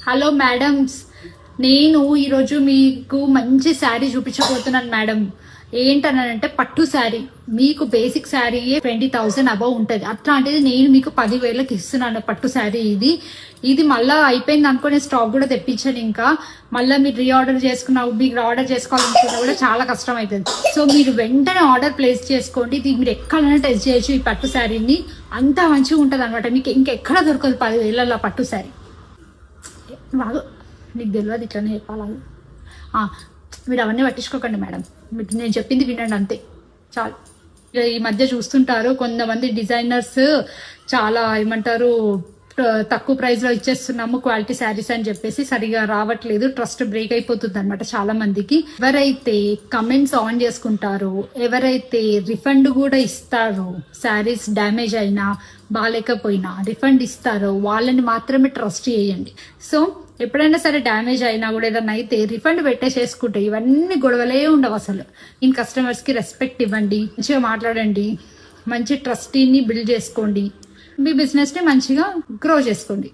Hello madams, నేను ఈరోజు మీకు మంచి శారీ చూపించబోతున్నాను మేడం. ఏంటనంటే పట్టు శారీ, మీకు బేసిక్ శారీ 20,000 అబౌవ్ ఉంటుంది. అట్లాంటిది నేను మీకు 10,000కి ఇస్తున్నాను పట్టు శారీ. ఇది మళ్ళీ అయిపోయింది అనుకునే స్టాక్ కూడా తెప్పించాను. ఇంకా మళ్ళీ మీరు రీఆర్డర్ చేసుకున్నా, మీకు ఆర్డర్ చేసుకోవాలనుకున్నా కూడా చాలా కష్టం అవుతుంది. సో మీరు వెంటనే ఆర్డర్ ప్లేస్ చేసుకోండి. ఇది మీరు ఎక్కడైనా టెస్ట్ చేయొచ్చు. ఈ పట్టు శారీని అంత మంచిగా ఉంటుంది అనమాట. మీకు ఇంకెక్కడ దొరకదు 10,000 పట్టు శారీ. బాగా నీకు తెలియదు, ఇట్లనే చెప్పాలి. మీరు అవన్నీ పట్టించుకోకండి మేడం, మీకు నేను చెప్పింది వినండి అంతే చాలు. ఈ మధ్య చూస్తుంటారు కొంతమంది డిజైనర్స్ చాలా ఏమంటారు, తక్కువ ప్రైస్ లో ఇచ్చేస్తున్నాము క్వాలిటీ శారీస్ అని చెప్పేసి సరిగా రావట్లేదు. ట్రస్ట్ బ్రేక్ అయిపోతుంది అనమాట చాలా మందికి. ఎవరైతే కమెంట్స్ ఆన్ చేసుకుంటారో, ఎవరైతే రిఫండ్ కూడా ఇస్తారో, శారీస్ డ్యామేజ్ అయినా బాగాలేకపోయినా రిఫండ్ ఇస్తారో వాళ్ళని మాత్రమే ట్రస్ట్ చేయండి. సో ఎప్పుడైనా సరే డ్యామేజ్ అయినా కూడా ఏదన్నా అయితే రిఫండ్ పెట్టేసేసుకుంటే ఇవన్నీ గొడవలే ఉండవు అసలు. ఇన్ కస్టమర్స్ కి రెస్పెక్ట్ ఇవ్వండి, మంచిగా మాట్లాడండి, మంచి ట్రస్టీని బిల్డ్ చేసుకోండి, మీ బిజినెస్ ని మంచిగా గ్రో చేసుకోండి.